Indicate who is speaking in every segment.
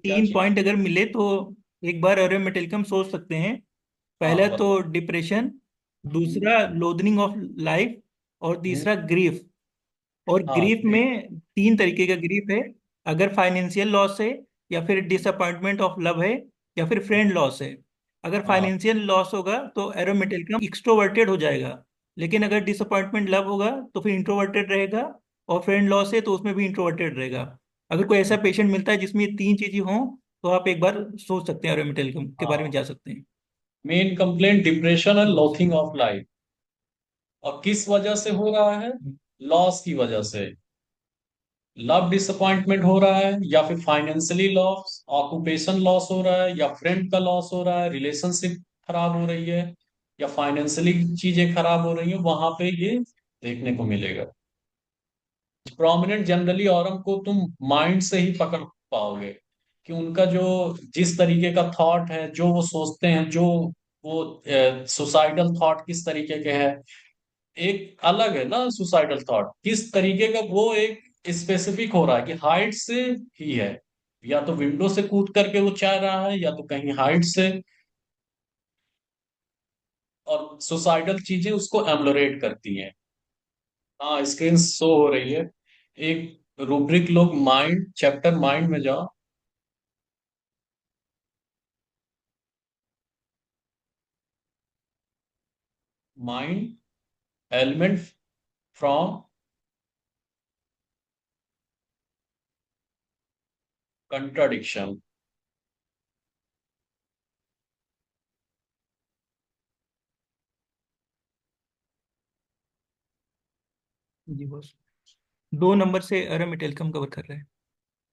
Speaker 1: क्या
Speaker 2: तीन
Speaker 1: चीज?
Speaker 2: पॉइंट अगर मिले तो एक बार अरेमेटल हम सोच सकते हैं।
Speaker 1: हाँ
Speaker 2: पहला तो
Speaker 1: बताओ।
Speaker 2: डिप्रेशन,
Speaker 1: हम्म।
Speaker 2: दूसरा लोदनिंग ऑफ लाइफ, और
Speaker 1: हम्म।
Speaker 2: तीसरा ग्रीफ। और
Speaker 1: हाँ
Speaker 2: ग्रीफ
Speaker 1: ग्रेट।
Speaker 2: में तीन तरीके का ग्रीफ है। अगर फाइनेंशियल लॉस है, या फिर डिसअपॉइंटमेंट ऑफ लव है, या फिर फ्रेंड लॉस है। अगर
Speaker 1: हाँ।
Speaker 2: फाइनेंशियल लॉस होगा तो एरोमेटिकम एक्सट्रोवर्टेड हो जाएगा। लेकिन अगर डिसअपॉइंटमेंट लव होगा तो फिर इंट्रोवर्टेड रहेगा। और फ्रेंड लॉस है तो उसमें भी इंट्रोवर्टेड रहेगा। अगर कोई ऐसा पेशेंट मिलता है जिसमें ये तीन चीजें हों, तो आप एक बार सोच सकते हैं, एरोमेटिकम के बारे में
Speaker 1: हाँ
Speaker 2: जा सकते हैं।
Speaker 1: मेन कंप्लेंट डिप्रेशन एंड
Speaker 2: जी बॉस।
Speaker 1: Loathing of life. और किस वजह से हो रहा है? लॉस की वजह से। लव डिसअपॉइंटमेंट हो रहा है, या फिर फाइनेंशियली लॉस, ऑक्यूपेशन लॉस हो रहा है, या फ्रेंड का लॉस हो रहा है, रिलेशनशिप खराब हो रही है, या फाइनेंशियली चीजें खराब हो रही है, वहां पे ये देखने को मिलेगा। प्रोमिनेंट जनरली औरम को तुम माइंड से ही पकड़ पाओगे कि उनका जो जिस तरीके का थॉट है, जो वो सोचते हैं, जो वो सुसाइडल थॉट किस तरीके के हैं। एक अलग है ना सुसाइडल थॉट किस तरीके का, वो एक स्पेसिफिक हो रहा है कि हाइट से ही है। या तो विंडो से कूद करके वो चाह रहा है, या तो कहीं हाइट से। और सुसाइडल चीजें उसको एम्लोरेट करती हैं। हाँ स्क्रीन शो हो रही है। एक रूब्रिक लोग माइंड चैप्टर माइंड में जाओ। Mind element from contradiction.
Speaker 2: जी बॉस। 2 नंबर से एरोमेटिकम कवर कर रहे हैं।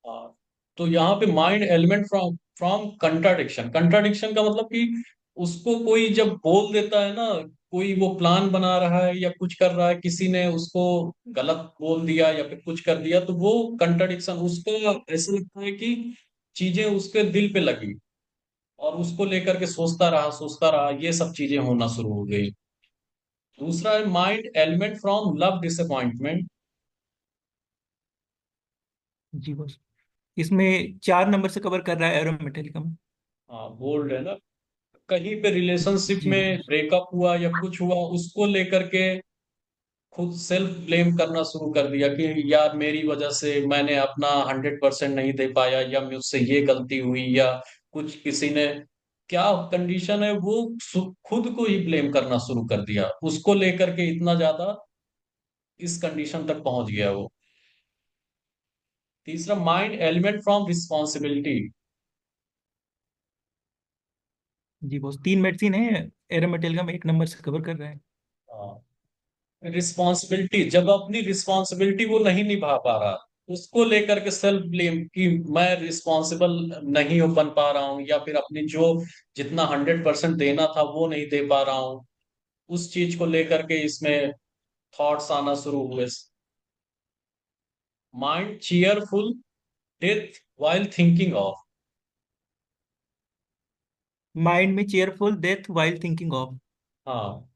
Speaker 1: हाँ तो यहाँ पे mind element from from contradiction. Contradiction का मतलब कि उसको कोई जब बोल देता है ना, कोई वो प्लान बना रहा है या कुछ कर रहा है, किसी ने उसको गलत बोल दिया या फिर कुछ कर दिया, तो वो कंट्राडिक्शन उसको ऐसा लगता है कि चीजें उसके दिल पे लगी, और उसको लेकर के सोचता रहा, ये सब चीजें होना शुरू हो गई। दूसरा है mind element from love disappointment.
Speaker 2: जी बॉस। इसमें 4 नंबर से कवर कर रहा है एरोमेटिकम।
Speaker 1: हाँ बोल्ड है ना। कहीं पे रिलेशनशिप
Speaker 2: जी
Speaker 1: में
Speaker 2: बॉस।
Speaker 1: ब्रेकअप हुआ या कुछ हुआ, उसको लेकर के खुद सेल्फ ब्लेम करना शुरू कर दिया कि यार मेरी वजह से मैंने अपना 100% नहीं दे पाया, या मुझसे ये गलती हुई, या कुछ किसी ने क्या कंडीशन है, वो खुद को ही ब्लेम करना शुरू कर दिया, उसको लेकर के इतना ज्यादा इस कंडीशन तक पहुंच गया वो। तीसरा माइंड एलिमेंट फ्रॉम रिस्पॉन्सिबिलिटी।
Speaker 2: जी बॉस, 3 मेडिसिन है। एरोमेटिकम 1 नंबर से कवर कर रहे हैं।
Speaker 1: रिस्पॉन्सिबिलिटी, जब अपनी रिस्पॉन्सिबिलिटी वो नहीं निभा पा रहा, उसको लेकर के सेल्फ ब्लेम कि मैं रिस्पॉन्सिबल नहीं हो बन पा रहा हूँ, या फिर अपनी जो जितना 100% देना था वो नहीं दे पा रहा हूँ, उस चीज को लेकर के इसमें थॉट्स आना शुरू हुए। Mind cheerful death while thinking of.
Speaker 2: Mind में cheerful death while thinking of.
Speaker 1: हाँ।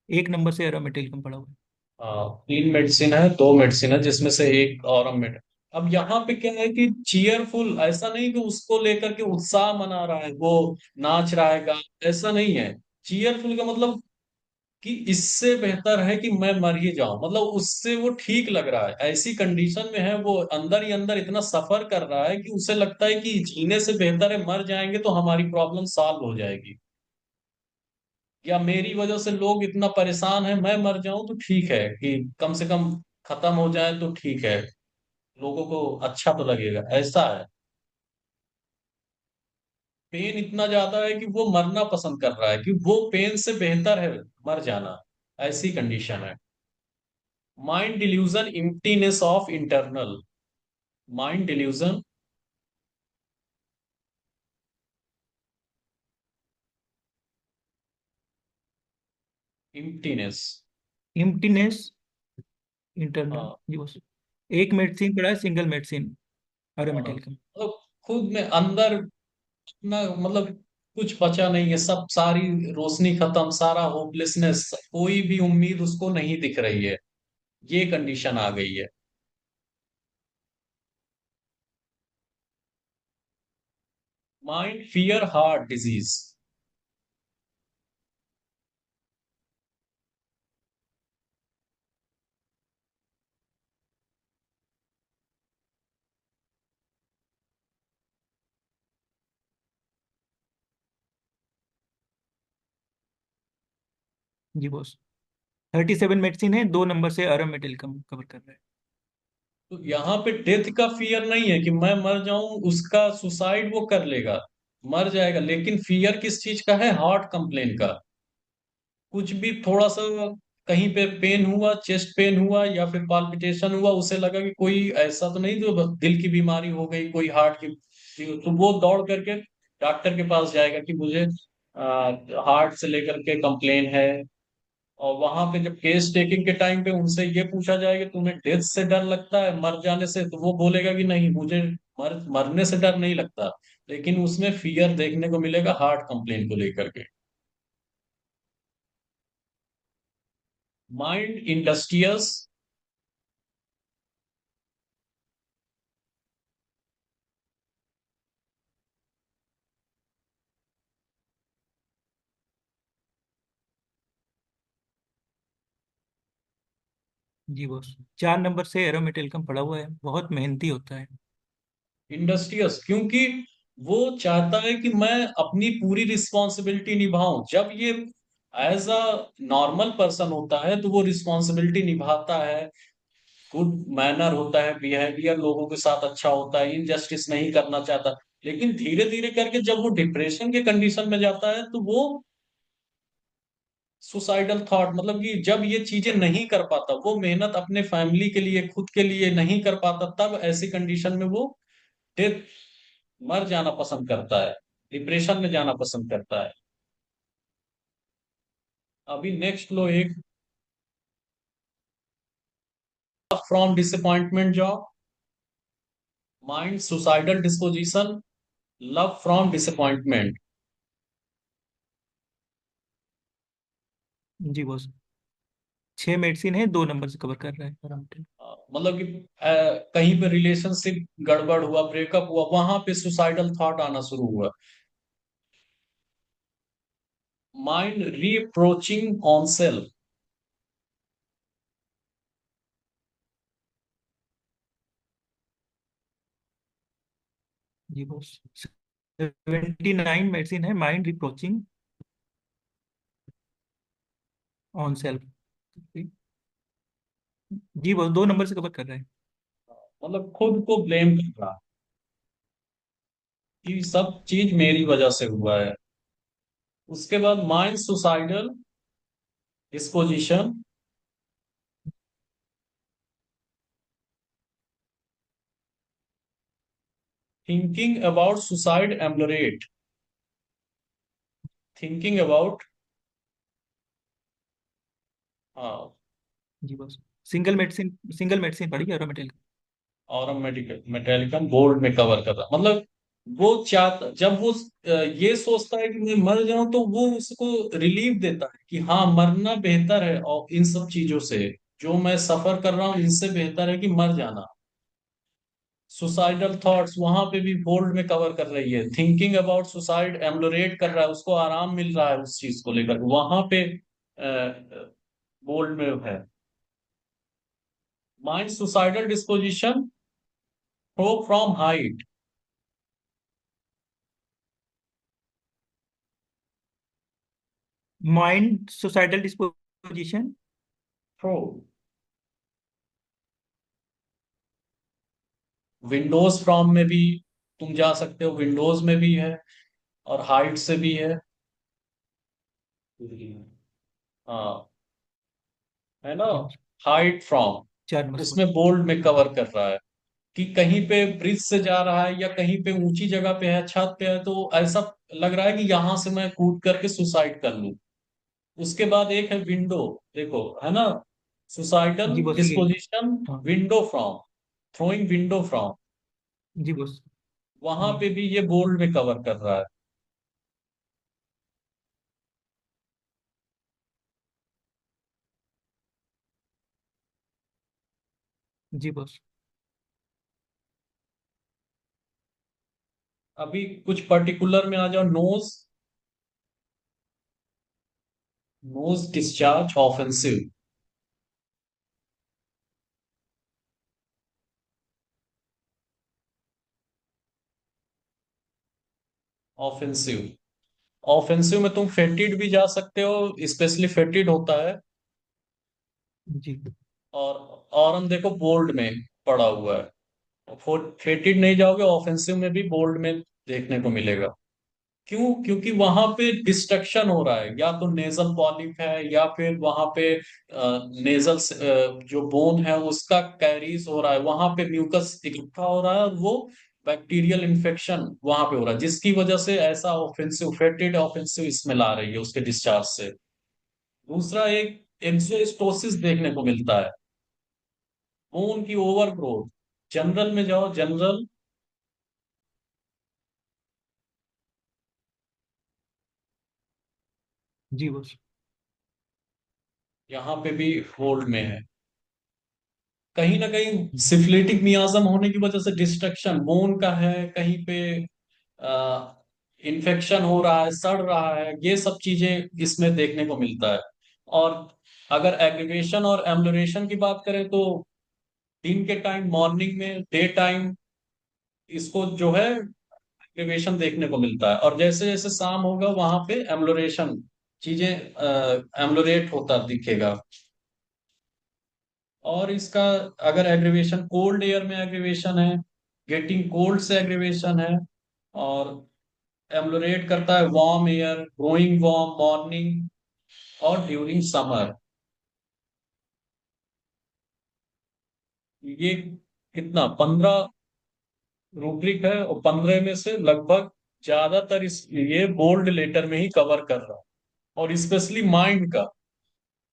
Speaker 2: 1 नंबर से एरोमेटिकम पड़ा हुआ है।
Speaker 1: हाँ 3 मेडिसिन है, 2 मेडिसिन है जिसमें से एक और मेड। अब यहाँ पे क्या है कि चीयरफुल ऐसा नहीं कि उसको लेकर के उत्साह मना रहा है, वो नाच रहा है ऐसा नहीं है। चीयरफुल का मतलब कि इससे बेहतर है कि मैं मर ही जाऊं, मतलब उससे वो ठीक लग रहा है, ऐसी कंडीशन में है वो, अंदर ही अंदर इतना सफर कर रहा है कि उसे लगता है कि जीने से बेहतर है मर जाएंगे तो हमारी प्रॉब्लम सॉल्व हो जाएगी, या मेरी वजह से लोग इतना परेशान है, मैं मर जाऊं तो ठीक है कि कम से कम खत्म हो जाए तो ठीक है, लोगों को अच्छा तो लगेगा, ऐसा है। पेन इतना ज्यादा है कि वो मरना पसंद कर रहा है, कि वो पेन से बेहतर है मर जाना, ऐसी कंडीशन है। Mind delusion emptiness of internal. Mind delusion emptiness.
Speaker 2: Emptiness internal.
Speaker 1: हाँ
Speaker 2: जी बॉस। एक मेडिसिन पड़ा है, सिंगल मेडिसिन
Speaker 1: हाँ
Speaker 2: एरोमेटिकम।
Speaker 1: मतलब खुद में अंदर अपना मतलब कुछ बचा नहीं है, सब सारी रोशनी खत्म, सारा होपलेसनेस, कोई भी उम्मीद उसको नहीं दिख रही है, ये कंडीशन आ गई है। Mind fear heart disease.
Speaker 2: जी बॉस। 37 मेडिसिन है, 2 नंबर से अरोमेटिल कवर कर रहा है।
Speaker 1: तो यहाँ पे डेथ का फियर नहीं है कि मैं मर जाऊं, उसका सुसाइड वो कर लेगा, मर जाएगा, लेकिन फियर किस चीज का है? हार्ट कंप्लेन का। कुछ भी थोड़ा सा कहीं पे पेन हुआ, चेस्ट पेन हुआ या फिर पाल्पिटेशन हुआ, उसे लगा कि कोई ऐसा तो नहीं जो दिल की बीमारी हो गई, कोई हार्ट की, तो वो दौड़ करके डॉक्टर के पास जाएगा कि मुझे हार्ट से लेकर के कंप्लेन है। और वहां पे जब केस टेकिंग के टाइम पे उनसे ये पूछा जाएगा तुम्हें डेथ से डर लगता है, मर जाने से, तो वो बोलेगा कि नहीं, मुझे मरने से डर नहीं लगता, लेकिन उसमें फियर देखने को मिलेगा हार्ट कंप्लेन को लेकर के। Mind industrious.
Speaker 2: जी बॉस। 4 नंबर से एरोमेटिल कम पड़ा हुआ है, बहुत मेहनती होता है।
Speaker 1: इंडस्ट्रियस क्योंकि वो चाहता है कि मैं अपनी पूरी रिस्पॉन्सिबिलिटी निभाऊं। जब ये एज अ नॉर्मल पर्सन होता है तो वो रिस्पॉन्सिबिलिटी निभाता है, गुड मैनर होता है, बिहेवियर लोगों के साथ अच्छा होता है, इनजस्टिस नहीं करना चाहता। लेकिन धीरे धीरे करके जब वो डिप्रेशन के कंडीशन में जाता है तो वो सुसाइडल थॉट, मतलब कि जब ये चीजें नहीं कर पाता, वो मेहनत अपने फैमिली के लिए, खुद के लिए नहीं कर पाता, तब ऐसी कंडीशन में वो डेथ, मर जाना पसंद करता है, डिप्रेशन में जाना पसंद करता है। अभी नेक्स्ट लो एक, from disappointment job, mind suicidal disposition, love from disappointment.
Speaker 2: जी बॉस। 6 मेडिसिन है, 2 नंबर से कवर कर रहा है एरोमेटिल।
Speaker 1: मतलब कि कहीं पे रिलेशनशिप गड़बड़ हुआ, ब्रेकअप हुआ, वहां पे सुसाइडल थॉट आना शुरू हुआ। Mind reapproaching on self.
Speaker 2: जी बॉस। 79 मेडिसिन है, माइंड रिप्रोचिंग ऑन सेल्फ। जी बॉस, 2 नंबर से कवर कर रहा है।
Speaker 1: मतलब खुद को ब्लेम कर रहा कि सब चीज मेरी वजह से हुआ है। उसके बाद mind suicidal disposition, thinking about suicide एम्बलरेट, थिंकिंग अबाउट, हाँ,
Speaker 2: जी बॉस। सिंगल मेडिसिन पड़ी है एरोमेटिल।
Speaker 1: और मेटेलिकम बोल्ड में कवर कर रहा, मतलब वो चाहता, जब वो ये सोचता है कि मैं मर जाऊं, तो वो उसको रिलीफ देता है कि हाँ, मरना बेहतर है, और इन सब चीजों से जो मैं सफर कर रहा हूँ इनसे बेहतर है कि मर जाना। सुसाइडल थॉट्स वहां पे भी बोल्ड में कवर कर रही है, थिंकिंग अबाउट सुसाइड एम्लोरेट कर रहा है, उसको आराम मिल रहा है उस चीज को लेकर, वहां पे बोल्ड में है। Mind suicidal disposition, throw from height.
Speaker 2: Mind suicidal disposition.
Speaker 1: Throw, windows from में भी तुम जा सकते हो, विंडोज में भी है, और हाइट से भी है। हाँ, है ना,
Speaker 2: जी बॉस।
Speaker 1: हाइट फ्रॉम,
Speaker 2: 4 नंबर से
Speaker 1: उसमें
Speaker 2: बोलिए।
Speaker 1: बोल्ड में कवर कर रहा है कि कहीं पे ब्रिज से जा रहा है या कहीं पे ऊंची जगह पे है, छत पे है, तो ऐसा लग रहा है कि यहां से मैं कूद करके सुसाइड कर लूं। उसके बाद एक है विंडो, देखो, है ना, सुसाइडल
Speaker 2: जी बॉस, ये।
Speaker 1: डिस्पोजिशन,
Speaker 2: हाँ।
Speaker 1: Window from, throwing window from,
Speaker 2: जी बॉस।
Speaker 1: वहां
Speaker 2: जी।
Speaker 1: पे भी ये बोल्ड में कवर कर रहा है।
Speaker 2: जी बॉस।
Speaker 1: अभी कुछ पर्टिकुलर में आ जाओ। Nose, nose discharge offensive. Offensive, offensive में तुम फेटिड भी जा सकते हो, स्पेशली फेटिड होता है।
Speaker 2: जी।
Speaker 1: और हम देखो बोल्ड में पड़ा हुआ है। फेटिड नहीं जाओगे, ऑफेंसिव में भी बोल्ड में देखने को मिलेगा। क्यों? क्योंकि वहां पे डिस्ट्रक्शन हो रहा है, या तो नेजल पॉलिप है, या फिर वहां पे नेजल जो बोन है उसका कैरीज हो रहा है, वहां पे म्यूकस इकट्ठा हो रहा है, और वो बैक्टीरियल इन्फेक्शन वहां पे हो रहा है, जिसकी वजह से ऐसा ऑफेंसिव, फेटिड ऑफेंसिव स्मेल आ रही है उसके डिस्चार्ज से। दूसरा एक एंजियोस्टोसिस देखने को मिलता है, बोन की ओवर ग्रोथ। जनरल में जाओ, जनरल,
Speaker 2: जी बस।
Speaker 1: यहाँ पे भी होल्ड में है। कहीं ना कहीं सिफिलिटिक मियाजम होने की वजह से डिस्ट्रक्शन बोन का है, कहीं पे इन्फेक्शन हो रहा है, सड़ रहा है, ये सब चीजें इसमें देखने को मिलता है। और अगर एग्रीवेशन और एम्लोरेशन की बात करें तो दिन के टाइम, मॉर्निंग में, डे टाइम इसको जो है एग्रीवेशन देखने को मिलता है, और जैसे जैसे शाम होगा वहां पे एम्लोरेशन, चीजें एम्लोरेट होता दिखेगा। और इसका अगर एग्रीवेशन कोल्ड एयर में एग्रीवेशन है, गेटिंग कोल्ड से एग्रीवेशन है, और एम्लोरेट करता है warm air, going warm morning और ड्यूरिंग समर। ये कितना, 15 रूब्रिक है, और 15 में से लगभग ज्यादातर इस ये बोल्ड लेटर में ही कवर कर रहा है। और स्पेशली माइंड का,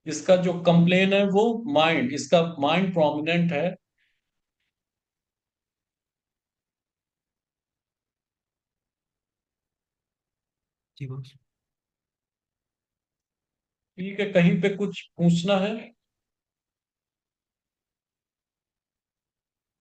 Speaker 1: इसका जो कंप्लेन है वो माइंड, इसका माइंड प्रोमिनेंट है।
Speaker 2: जी बस।
Speaker 1: ठीक है, कहीं पे कुछ पूछना है?